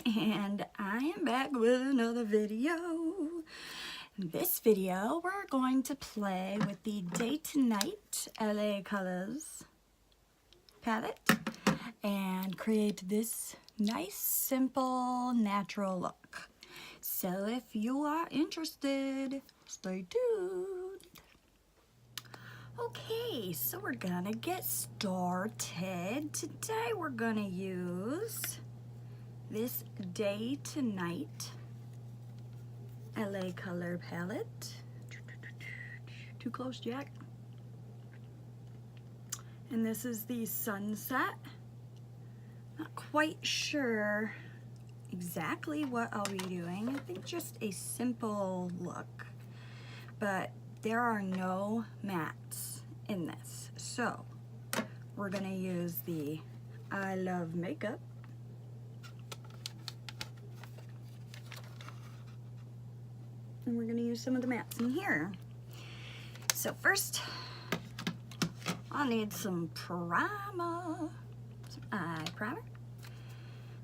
And I am back with another video. In this video, we're going to play with the Day to Night LA Colors palette and create this nice, simple, natural look. So if you are interested, stay tuned. Okay, so we're gonna get started. Today we're gonna use this Day to Night LA color palette. Too close, Jack. And this is the Sunset. Not quite sure exactly what I'll be doing. I think just a simple look, but there are no mattes in this. So we're gonna use the E.L.F makeup. And we're gonna use some of the mattes in here. So first, I'll need some primer, some eye primer.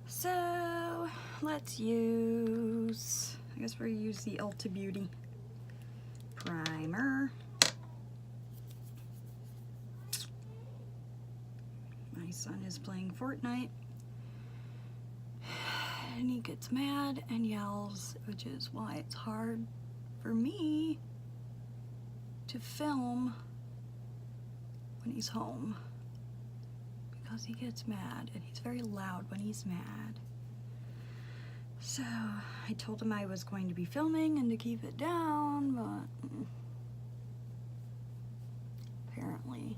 So let's use, I guess we'll use the Ulta Beauty primer. My son is playing Fortnite and he gets mad and yells, which is why it's hard for me to film when he's home, because he gets mad and he's very loud when he's mad. So I told him I was going to be filming and to keep it down, but apparently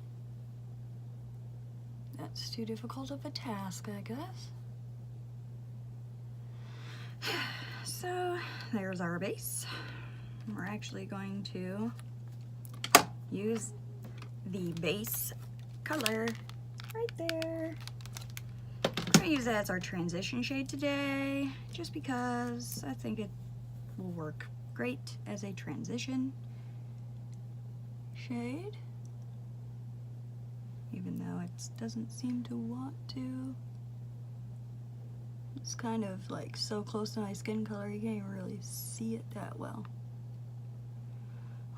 that's too difficult of a task, I guess. So there's our base. We're actually going to use the base color right there. We're gonna use that as our transition shade today, just because I think it will work great as a transition shade, even though it doesn't seem to want to. It's kind of like so close to my skin color, you can't even really see it that well.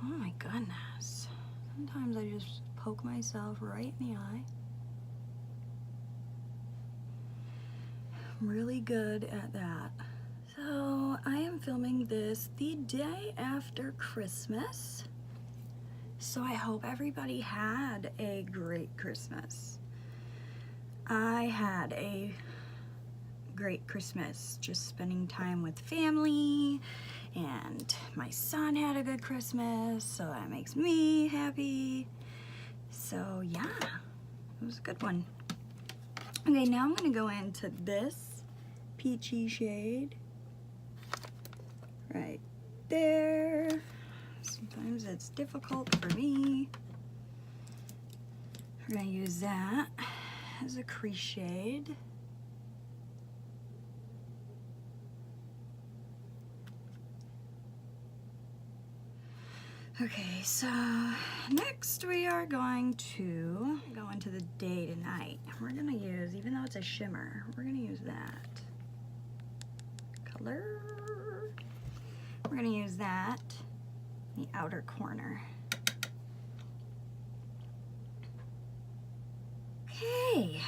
Oh my goodness. Sometimes I just poke myself right in the eye. I'm really good at that. So I am filming this the day after Christmas. So I hope everybody had a great Christmas. I had a great Christmas, just spending time with family, and my son had a good Christmas, so that makes me happy. So yeah, it was a good one. Okay, now I'm gonna go into this peachy shade right there. Sometimes it's difficult for me. We're gonna use that as a crease shade. Okay, so next we are going to go into the Day to Night. We're gonna use, even though it's a shimmer, we're gonna use that color. We're gonna use that in the outer corner. Okay,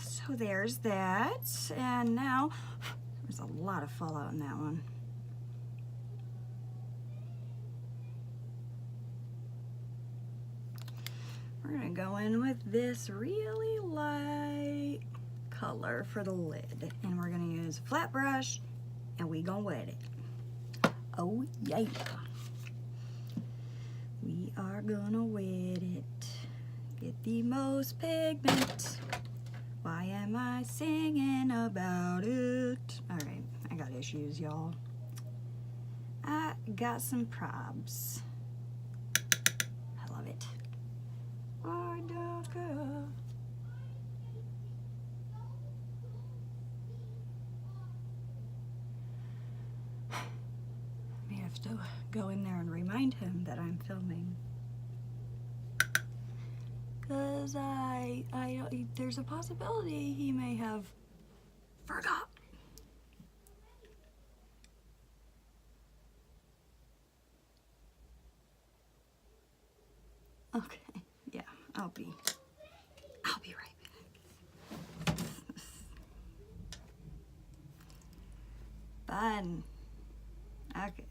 so there's that. And now, there's a lot of fallout in that one. We're gonna go in with this really light color for the lid, and we're gonna use a flat brush, and we gonna wet it. Oh yeah, we are gonna wet it. Get the most pigment. Why am I singing about it? All right, I got issues, y'all. I got some probs. I love it. I don't care. I may have to go in there and remind him that I'm filming. Because there's a possibility he may have forgotten. Okay, yeah, I'll be right back. Fun. Okay,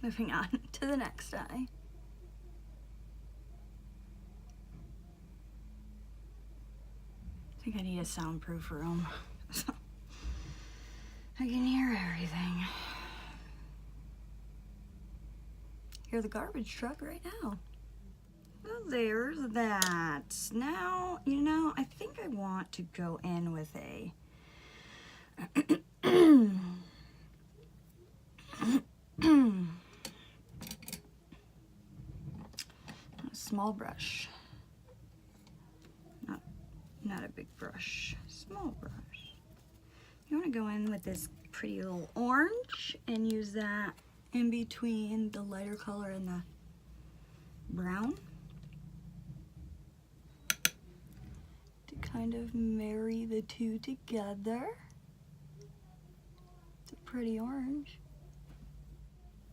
moving on to the next eye. I think I need a soundproof room. I can hear everything. Hear the garbage truck right now. Well, there's that. Now, you know, I think I want to go in with a small brush. Not a big brush, small brush. You want to go in with this pretty little orange and use that in between the lighter color and the brown to kind of marry the two together. It's a pretty orange.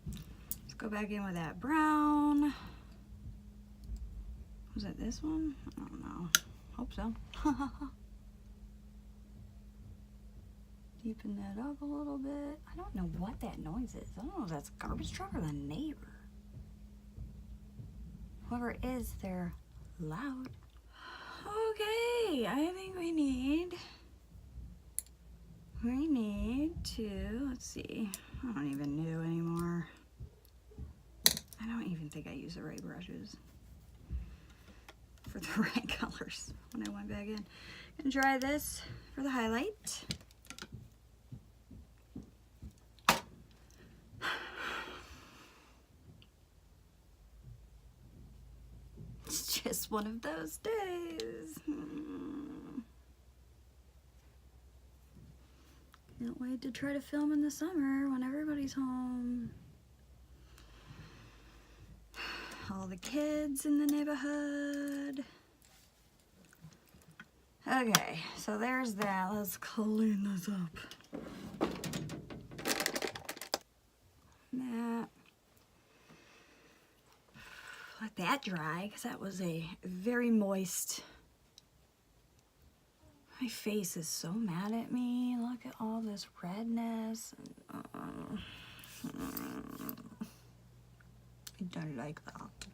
Let's go back in with that brown. Was it this one? I don't know. Hope so. Deepen that up a little bit. I don't know what that noise is. I don't know if that's a garbage truck or the neighbor. Whoever it is, they're loud. Okay, I think we need to, let's see, I don't even know anymore. I don't even think I use the right brushes for the right colors when I went back in. And try this for the highlight. It's just one of those days. Can't wait to try to film in the summer when everybody's home. All the kids in the neighborhood. Okay, so there's that. Let's clean this up. That. Let that dry, because that was a very moist. My face is so mad at me. Look at all this redness. I don't like that.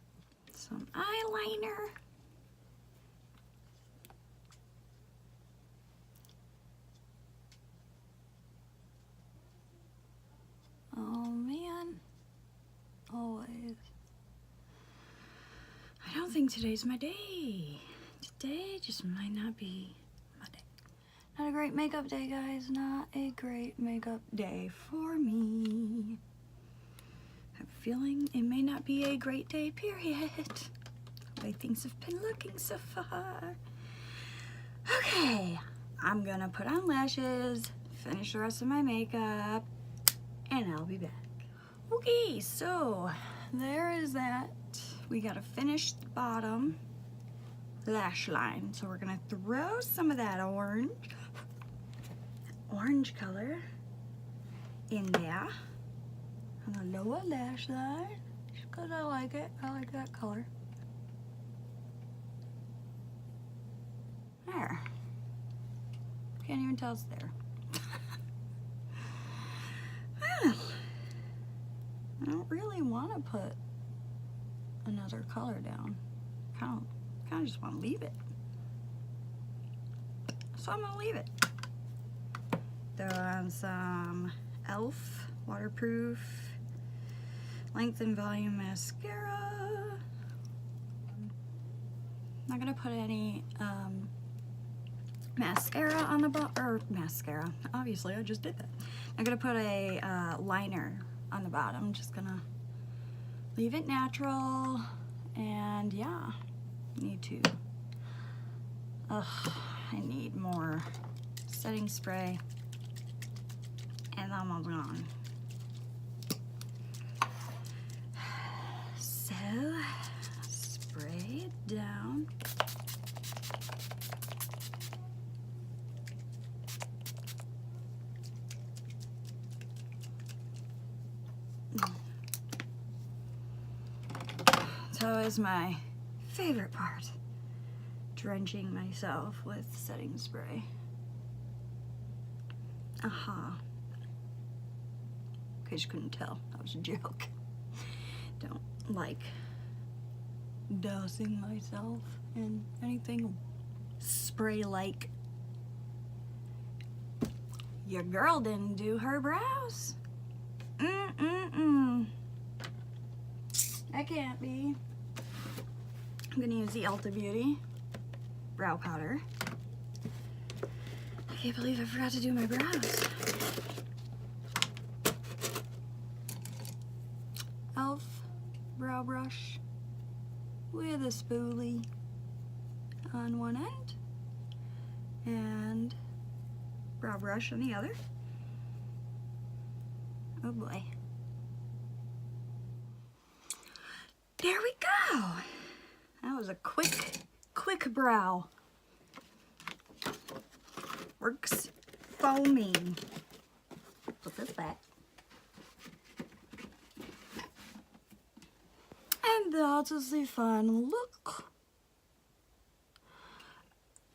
Some eyeliner. Oh man, always. I don't think today's my day. Today just might not be my day. Not a great makeup day, guys. Not a great makeup day for me. I'm feeling it may not be a great day, period. The way things have been looking so far. Okay, I'm gonna put on lashes, finish the rest of my makeup, and I'll be back. Okay, so there is that. We gotta finish the bottom lash line. So we're gonna throw some of that orange color in there on the lower lash line, just cause I like it. I like that color. There. Can't even tell it's there. Well, I don't really want to put another color down. Kind of just want to leave it. So I'm gonna leave it. Throw on some E.L.F. waterproof length and volume mascara. Not gonna put any mascara on the bottom, or mascara. Obviously, I just did that. I'm gonna put a liner on the bottom. I'm just gonna leave it natural, and yeah, I need more setting spray, and I'm almost gone. So, spray it down. So is my favorite part. Drenching myself with setting spray. Aha. In case you couldn't tell, that was a joke. Don't like dousing myself in anything spray-like. Your girl didn't do her brows. That can't be. I'm gonna use the Ulta Beauty brow powder. I can't believe I forgot to do my brows. E.L.F. brow brush with a spoolie on one end and brow brush on the other. Oh boy. There we go. That was a quick brow. Works foaming. Put this back. And that is the final look.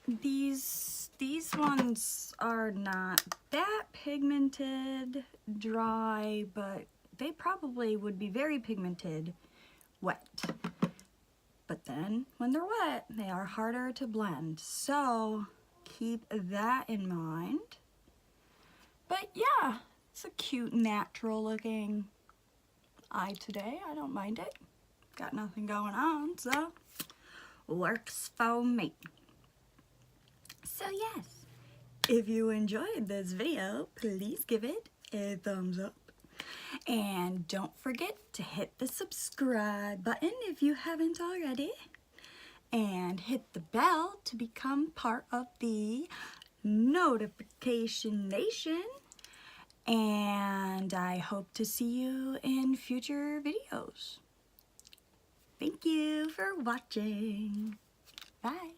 These ones are not that pigmented dry, but they probably would be very pigmented wet. But then when they're wet, they are harder to blend. So keep that in mind. But yeah, it's a cute, natural looking eye today. I don't mind it. Got nothing going on, so works for me. So yes, if you enjoyed this video, please give it a thumbs up. And don't forget to hit the subscribe button if you haven't already. And hit the bell to become part of the notification nation. And I hope to see you in future videos. Thank you for watching. Bye.